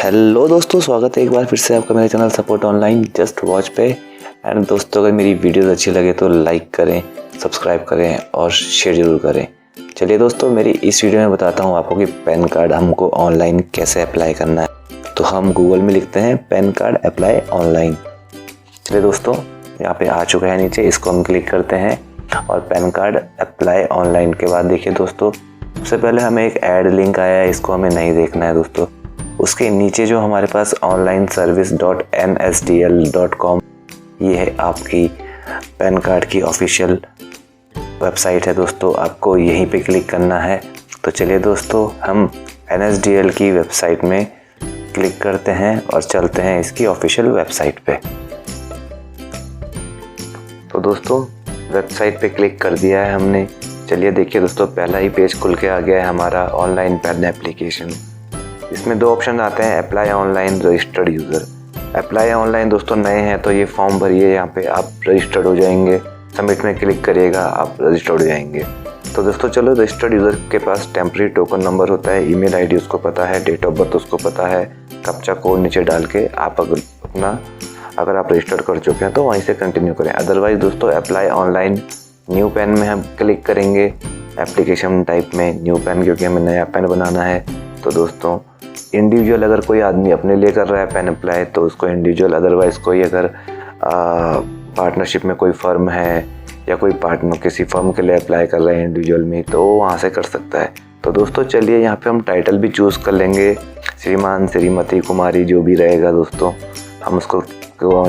Hello दोस्तों, स्वागत है एक बार फिर से आपका मेरे channel support online just watch पे। एंड दोस्तों, अगर मेरी वीडियोस अच्छी लगे तो लाइक करें, सब्सक्राइब करें और शेयर जरूर करें। चलिए दोस्तों, मेरी इस वीडियो में बताता हूँ आपको कि पैन कार्ड हमको ऑनलाइन कैसे अप्लाई करना है। तो हम गूगल में लिखते हैं पैन कार्ड अप्लाई ऑनलाइन। चलिए दोस्तों, यहाँ पे आ चुका है नीचे, इसको हम क्लिक करते हैं और पैन कार्ड अप्लाई ऑनलाइन के बाद देखिए दोस्तों, सबसे पहले हमें एक ऐड लिंक आया है, इसको हमें नहीं देखना है दोस्तों। उसके नीचे जो हमारे पास onlineservice.nsdl.com, ये है आपकी पैन कार्ड की ऑफिशियल वेबसाइट है दोस्तों। आपको यहीं पे क्लिक करना है। तो चलिए दोस्तों, हम NSDL की वेबसाइट में क्लिक करते हैं और चलते हैं इसकी ऑफिशियल वेबसाइट पे। तो दोस्तों, वेबसाइट पे क्लिक कर दिया है हमने। चलिए देखिए दोस्तों, पहला ही पेज खुल के आ गया है हमारा ऑनलाइन पैन एप्लीकेशन। इसमें दो ऑप्शन आते हैं, apply online, registered user. Apply online दोस्तों नए हैं तो ये फॉर्म भरिए, यहाँ पे आप रजिस्टर्ड हो जाएंगे। सबमिट में क्लिक करिएगा, आप रजिस्टर्ड हो जाएंगे। तो दोस्तों चलो, रजिस्टर्ड यूज़र के पास टेम्परेरी टोकन नंबर होता है, ईमेल आईडी उसको पता है, डेट ऑफ बर्थ उसको पता है, कैप्चा कोड नीचे डाल के आप अगर आप रजिस्टर्ड कर चुके हैं तो वहीं से कंटिन्यू करें। अदरवाइज़ दोस्तों, अप्लाई ऑनलाइन न्यू पैन में हम क्लिक करेंगे। एप्लीकेशन टाइप में न्यू पैन, क्योंकि हमें नया पैन बनाना है। तो दोस्तों, इंडिविजुअल अगर कोई आदमी अपने लिए कर रहा है पैन अप्लाई तो उसको इंडिविजुअल, अदरवाइज़ कोई अगर पार्टनरशिप में कोई फर्म है या कोई पार्टनर किसी फर्म के लिए अप्लाई कर रहा है इंडिविजुअल में, तो वो वहाँ से कर सकता है। तो दोस्तों चलिए, यहाँ पे हम टाइटल भी चूज़ कर लेंगे, श्रीमान, श्रीमती, कुमारी, जो भी रहेगा दोस्तों हम उसको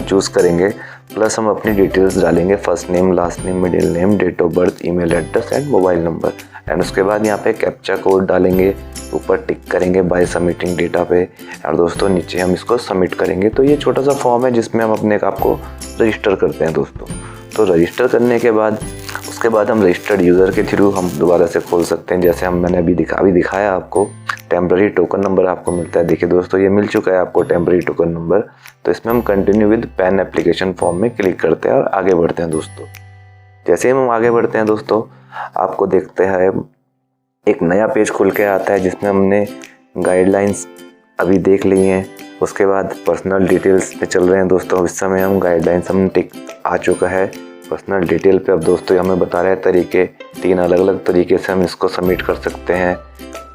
चूज़ करेंगे। प्लस हम अपनी डिटेल्स डालेंगे, first name, last name, middle name, date of birth, email address and mobile number. And उसके बाद यहाँ पे कैप्चा कोड डालेंगे, ऊपर टिक करेंगे बाय सबमिटिंग डेटा पे। और दोस्तों नीचे हम इसको सबमिट करेंगे। तो ये छोटा सा फॉर्म है जिसमें हम अपने आप को रजिस्टर करते हैं दोस्तों। तो रजिस्टर करने के बाद उसके बाद हम रजिस्टर्ड यूज़र के थ्रू हम दोबारा से खोल सकते हैं। जैसे मैंने अभी दिखाया आपको, टेम्पररी टोकन नंबर आपको मिलता है। देखिए दोस्तों, ये मिल चुका है आपको टेम्पररी टोकन नंबर। तो इसमें हम continue with pan application form में क्लिक करते हैं और आगे बढ़ते हैं दोस्तों। जैसे ही हम आगे बढ़ते हैं दोस्तों, आपको देखते हैं एक नया पेज खुल के आता है जिसमें हमने गाइडलाइंस अभी देख ली हैं। उसके बाद पर्सनल डिटेल्स पे चल रहे हैं दोस्तों। इस समय हम गाइडलाइंस हम टिक आ चुका है पर्सनल डिटेल पे। अब दोस्तों हमें बता रहे हैं तरीके, 3 अलग अलग तरीके से हम इसको सबमिट कर सकते हैं।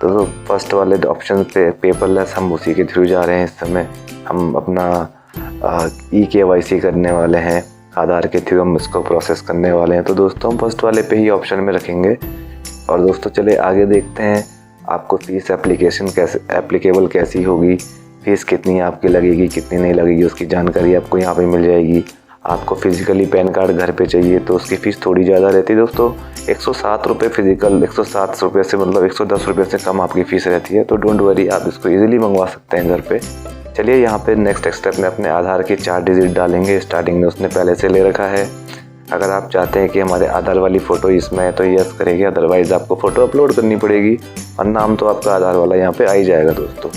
तो फर्स्ट वाले ऑप्शन पे पेपरलेस, हम उसी के थ्रू जा रहे हैं। इस समय हम अपना EKYC करने वाले हैं, आधार के थ्रू हम इसको प्रोसेस करने वाले हैं। तो दोस्तों हम फर्स्ट वाले पे ही ऑप्शन में रखेंगे। और दोस्तों चलिए आगे देखते हैं आपको फ़ीस एप्लीकेबल कैसी होगी, फ़ीस कितनी आपकी लगेगी, कितनी नहीं लगेगी, उसकी जानकारी आपको यहाँ पे मिल जाएगी। आपको फिजिकली पैन कार्ड घर पे चाहिए तो उसकी फ़ीस थोड़ी ज़्यादा रहती है दोस्तों, 107 रुपये फिजिकल, 107 रुपये से मतलब 110 रुपये से कम आपकी फ़ीस रहती है। तो डोंट वरी, आप इसको ईजिली मंगवा सकते हैं घर पे। चलिए यहाँ पे नेक्स्ट स्टेप में अपने आधार के 4 डिजिट डालेंगे। स्टार्टिंग में उसने पहले से ले रखा है। अगर आप चाहते हैं कि हमारे आधार वाली फ़ोटो इसमें है तो यस करेंगे, अदरवाइज़ आपको फ़ोटो अपलोड करनी पड़ेगी और नाम तो आपका आधार वाला यहाँ पे आ ही जाएगा दोस्तों।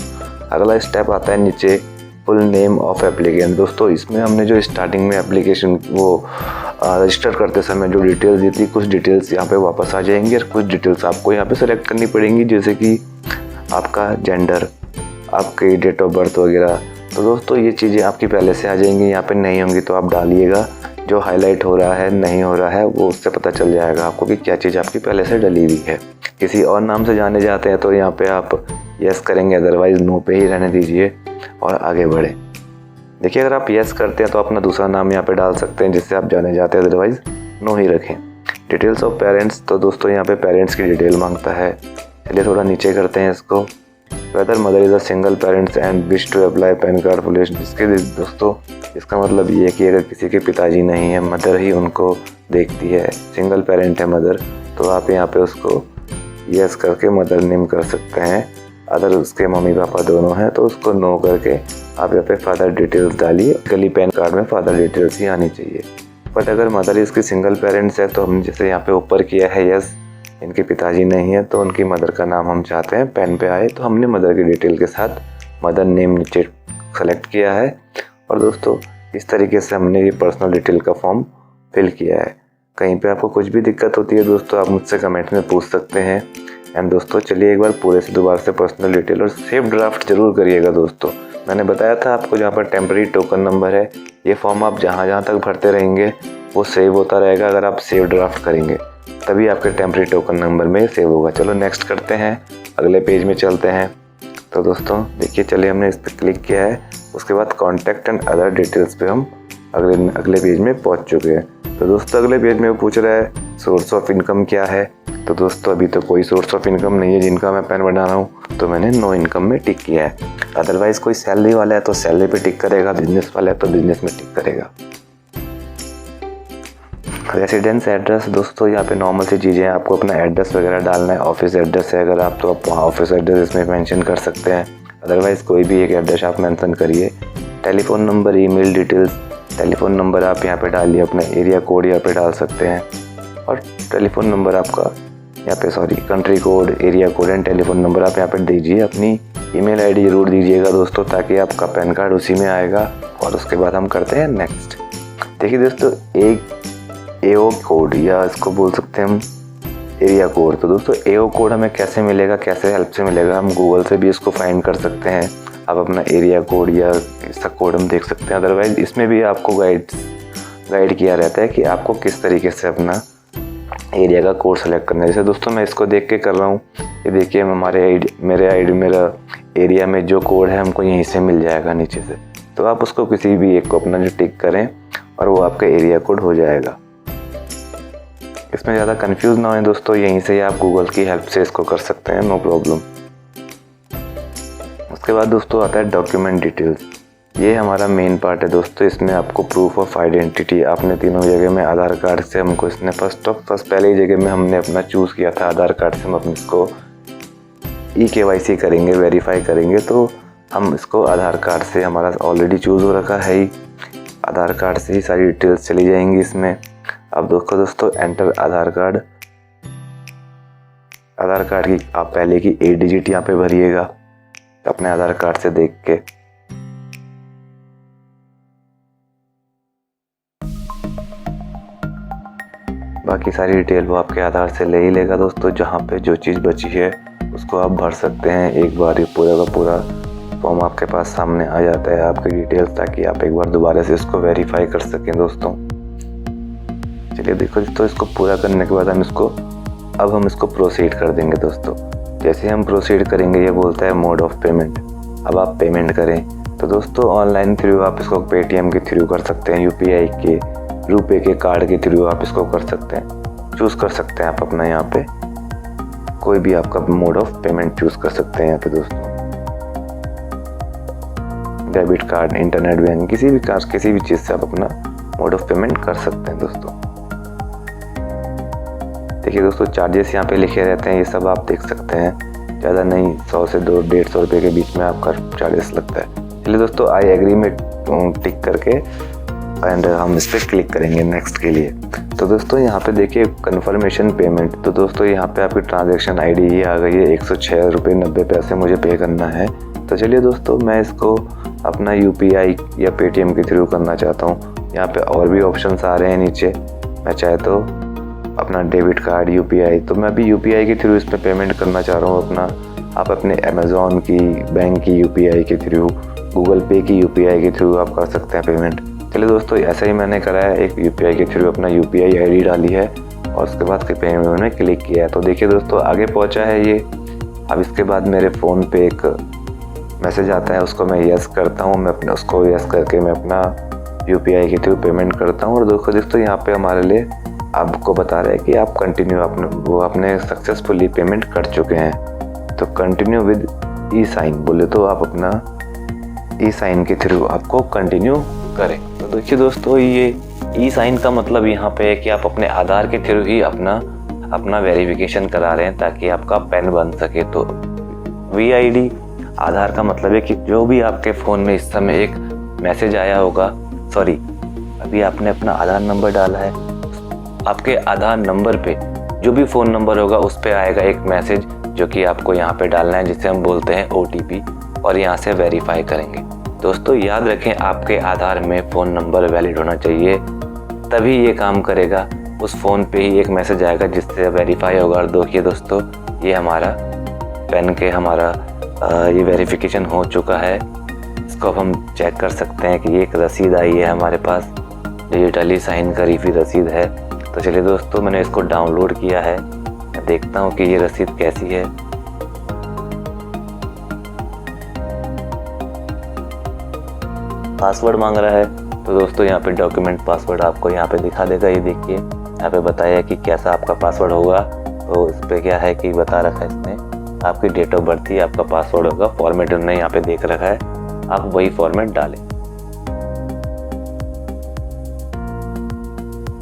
अगला स्टेप आता है नीचे, फुल नेम ऑफ एप्लीकेंट। दोस्तों इसमें हमने जो स्टार्टिंग में एप्लीकेशन वो रजिस्टर करते समय जो डिटेल्स दी थी, कुछ डिटेल्स यहाँ पे वापस आ जाएंगी और कुछ डिटेल्स आपको यहाँ पे सेलेक्ट करनी पड़ेंगी, जैसे कि आपका जेंडर, आपकी डेट ऑफ बर्थ वगैरह। तो दोस्तों ये चीज़ें आपकी पहले से आ जाएंगी, यहाँ पे नहीं होंगी तो आप डालिएगा। जो हाईलाइट हो रहा है, नहीं हो रहा है, वो उससे पता चल जाएगा आपको कि क्या चीज़ आपकी पहले से डली हुई है। किसी और नाम से जाने जाते हैं तो यहाँ पे आप यस करेंगे, अदरवाइज़ नो पे ही रहने दीजिए और आगे बढ़ें। देखिए, अगर आप यस करते हैं तो अपना दूसरा नाम यहाँ पे डाल सकते हैं जिससे आप जाने जाते हैं, अदरवाइज़ नो ही रखें। डिटेल्स ऑफ पेरेंट्स, तो दोस्तों यहाँ पे पेरेंट्स की डिटेल मांगता है। चलिए थोड़ा नीचे करते हैं इसको। Whether mother is a single parents and wish to apply PAN card for, जिसके दोस्तों इसका मतलब ये है कि अगर किसी के पिताजी नहीं है, मदर ही उनको देखती है, सिंगल पेरेंट है मदर, तो आप यहाँ पे उसको यस करके मदर नेम कर सकते हैं। अगर उसके मम्मी पापा दोनों हैं तो उसको नो करके आप यहाँ पे फादर डिटेल्स डालिए। गली पैन कार्ड में फादर डिटेल्स ही आनी चाहिए। बट अगर मदर इसकी सिंगल पेरेंट्स है तो हम जैसे यहाँ पे ऊपर किया है यस, इनके पिताजी नहीं है तो उनकी मदर का नाम हम चाहते हैं पेन पे आए, तो हमने मदर की डिटेल के साथ मदर नेम नीचे सेलेक्ट किया है। और दोस्तों इस तरीके से हमने ये पर्सनल डिटेल का फॉर्म फिल किया है। कहीं पे आपको कुछ भी दिक्कत होती है दोस्तों, आप मुझसे कमेंट में पूछ सकते हैं। एंड दोस्तों चलिए एक बार पूरे से दोबारा से पर्सनल डिटेल और सेव ड्राफ्ट जरूर करिएगा दोस्तों। मैंने बताया था आपको जहाँ पर टेम्परेरी टोकन नंबर है, ये फॉर्म आप जहाँ तक भरते रहेंगे वो सेव होता रहेगा। अगर आप सेव ड्राफ्ट करेंगे तभी आपके टेम्परेरी टोकन नंबर में सेव होगा। चलो नेक्स्ट करते हैं, अगले पेज में चलते हैं। तो दोस्तों देखिए, चलिए हमने इस पर क्लिक किया है। उसके बाद कॉन्टैक्ट एंड अदर डिटेल्स पे हम अगले पेज में पहुंच चुके हैं। तो दोस्तों अगले पेज में वो पूछ रहा है सोर्स ऑफ इनकम क्या है। तो दोस्तों अभी तो कोई सोर्स ऑफ इनकम नहीं है जिनका मैं पैन बना रहा हूँ, तो मैंने नो इनकम में टिक किया है। अदरवाइज़ कोई सैलरी वाला है तो सैलरी पे टिक करेगा, बिजनेस वाला है तो बिजनेस में टिक करेगा। रेसिडेंस एड्रेस, दोस्तों यहाँ पे नॉर्मल सी चीज़ें हैं, आपको अपना एड्रेस वगैरह डालना है। ऑफिस एड्रेस है अगर आप, तो आप ऑफिस एड्रेस इसमें मेंशन कर सकते हैं। अदरवाइज़ कोई भी एक एड्रेस आप मेंशन करिए। Telephone number, email details, telephone number आप यहाँ पे डालिए, अपना एरिया कोड यहाँ पे डाल सकते हैं। और टेलीफोन नंबर आपका यहाँ पे country code, area code and telephone number आप यहाँ पे दीजिए। अपनी ईमेल आईडी ज़रूर दीजिएगा दोस्तों, ताकि आपका पैन कार्ड उसी में आएगा। और उसके बाद हम करते हैं नेक्स्ट। देखिए दोस्तों, एक एओ कोड या इसको बोल सकते हैं हम एरिया कोड। तो दोस्तों एओ कोड हमें कैसे मिलेगा, कैसे हेल्प से मिलेगा, हम गूगल से भी इसको फाइंड कर सकते हैं। आप अपना एरिया कोड या इसका कोड हम देख सकते हैं। अदरवाइज इसमें भी आपको गाइड किया रहता है कि आपको किस तरीके से अपना एरिया का कोड सेलेक्ट करना है। जैसे दोस्तों मैं इसको देख के कर रहा हूँ, ये देखिए मेरा एरिया में जो कोड है हमको यहीं से मिल जाएगा नीचे से। तो आप उसको किसी भी एक को अपना जो टिक करें और वो आपका एरिया कोड हो जाएगा। इसमें ज़्यादा कंफ्यूज ना हो दोस्तों, यहीं से आप गूगल की हेल्प से इसको कर सकते हैं, नो प्रॉब्लम। उसके बाद दोस्तों आता है डॉक्यूमेंट डिटेल्स। ये हमारा मेन पार्ट है दोस्तों। इसमें आपको प्रूफ ऑफ आइडेंटिटी, आपने तीनों जगह में आधार कार्ड से हमको इसने फर्स्ट पहले ही जगह में हमने अपना चूज़ किया था आधार कार्ड से। हम अपने इसको KYC करेंगे, वेरीफाई करेंगे, तो हम इसको आधार कार्ड से, हमारा ऑलरेडी चूज़ हो रखा है ही, आधार कार्ड से ही सारी डिटेल्स चली जाएंगी इसमें। अब दोस्तों एंटर आधार कार्ड की आप पहले की 8 डिजिट यहाँ पे भरिएगा अपने आधार कार्ड से देख के। बाकी सारी डिटेल वो आपके आधार से ले ही लेगा दोस्तों। जहाँ पे जो चीज़ बची है उसको आप भर सकते हैं। एक बार ये पूरा का पूरा फॉर्म आपके पास सामने आ जाता है, आपकी डिटेल्स, ताकि आप एक बार दोबारा से इसको वेरीफाई कर सकें दोस्तों। चलिए देखो दोस्तों, इसको पूरा करने के बाद हम इसको प्रोसीड कर देंगे दोस्तों। जैसे हम प्रोसीड करेंगे ये बोलता है मोड ऑफ पेमेंट। अब आप पेमेंट करें तो दोस्तों ऑनलाइन थ्रू आप इसको पेटीएम के थ्रू कर सकते हैं, UPI के, रुपए के कार्ड के थ्रू आप इसको कर सकते हैं। चूज़ कर सकते हैं आप अपना यहाँ पे कोई भी आपका मोड ऑफ पेमेंट चूज़ कर सकते हैं यहाँ पे दोस्तों। डेबिट कार्ड, इंटरनेट बैंक, किसी भी चीज़ से आप अपना मोड ऑफ पेमेंट कर सकते हैं दोस्तों। देखिए दोस्तों, चार्जेस यहाँ पे लिखे रहते हैं, ये सब आप देख सकते हैं। ज़्यादा नहीं, 100 से 150 रुपये के बीच में आपका चार्जेस लगता है। चलिए दोस्तों, आई एग्री में टिक करके एंड हम इस पर क्लिक करेंगे नेक्स्ट के लिए। तो दोस्तों यहाँ पे देखिए कन्फर्मेशन पेमेंट। तो दोस्तों यहाँ पे आपकी ट्रांजैक्शन ID ही आ गई है, 106 रुपये 90 पैसे मुझे पे करना है। तो चलिए दोस्तों, मैं इसको अपना UPI या पेटीएम के थ्रू करना चाहता हूँ। यहाँ पे और भी ऑप्शंस आ रहे हैं नीचे। मैं चाहे तो अपना डेबिट कार्ड, UPI, तो मैं अभी UPI के थ्रू इस पर पेमेंट करना चाह रहा हूँ अपना। आप अपने अमेज़ॉन की, बैंक की UPI के थ्रू, गूगल पे की UPI के थ्रू आप कर सकते हैं पेमेंट। चलिए दोस्तों, ऐसा ही मैंने करा है, एक UPI के थ्रू अपना UPI ID डाली है और उसके बाद पेमेंट में क्लिक किया है। तो देखिए दोस्तों, आगे पहुँचा है ये। अब इसके बाद मेरे फ़ोन पे एक मैसेज आता है, उसको मैं यस करता हूँ। मैं अपने उसको यस करके मैं अपना UPI के थ्रू पेमेंट करता हूँ। और दोस्तों यहाँ पे हमारे लिए आपको बता रहा है कि आप कंटिन्यू, आपने सक्सेसफुली पेमेंट कर चुके हैं। तो कंटिन्यू विद E-साइन बोले तो आप अपना E-साइन के थ्रू आपको कंटिन्यू करें। तो देखिए दोस्तों, ये E-साइन का मतलब यहाँ पे है कि आप अपने आधार के थ्रू ही अपना वेरिफिकेशन करा रहे हैं ताकि आपका पैन बन सके। तो VID आधार का मतलब है कि जो भी आपके फ़ोन में इस समय एक मैसेज आया होगा, अभी आपने अपना आधार नंबर डाला है, आपके आधार नंबर पे जो भी फ़ोन नंबर होगा उस पर आएगा एक मैसेज जो कि आपको यहाँ पे डालना है, जिसे हम बोलते हैं OTP, और यहाँ से वेरीफाई करेंगे। दोस्तों याद रखें, आपके आधार में फ़ोन नंबर वैलिड होना चाहिए, तभी ये काम करेगा। उस फ़ोन पे ही एक मैसेज आएगा जिससे वेरीफाई होगा। और देखिए दोस्तों, ये हमारा पैन के ये वेरिफिकेशन हो चुका है। इसको अब हम चेक कर सकते हैं कि ये एक रसीद आई है हमारे पास, डिजिटली साइन करी हुई रसीद है। तो चलिए दोस्तों, मैंने इसको डाउनलोड किया है, मैं देखता हूँ कि ये रसीद कैसी है। पासवर्ड मांग रहा है, तो दोस्तों यहाँ पे डॉक्यूमेंट पासवर्ड आपको यहाँ पे दिखा देगा। ये देखिए यहाँ पे बताया कि कैसा आपका पासवर्ड होगा। तो इस पर क्या है कि बता रखा है इसने, आपकी डेट ऑफ बर्थ ही आपका पासवर्ड होगा। फॉर्मेट उन्होंने यहाँ पे देख रखा है, आप वही फॉर्मेट डालें।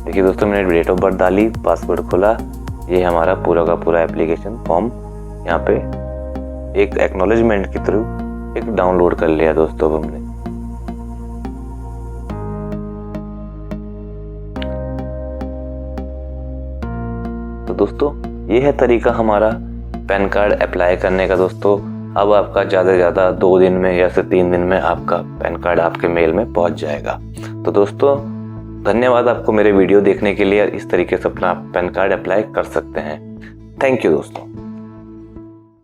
देखिए दोस्तों, मैंने डेट ऑफ बर्थ डाली, पासवर्ड खोला, ये हमारा पूरा का पूरा एप्लीकेशन फॉर्म यहाँ पे एक एक्नॉलेजमेंट के थ्रू एक डाउनलोड कर लिया दोस्तों हमने। तो दोस्तों ये है तरीका हमारा पैन कार्ड अप्लाई करने का दोस्तों। अब आपका ज़्यादा से ज़्यादा 2 दिन में या फिर 3 दिन में आपका पैन कार्ड आपके मेल में पहुंच जाएगा। तो दोस्तों धन्यवाद आपको मेरे वीडियो देखने के लिए। इस तरीके से अपना पैन कार्ड अप्लाई कर सकते हैं। थैंक यू दोस्तों।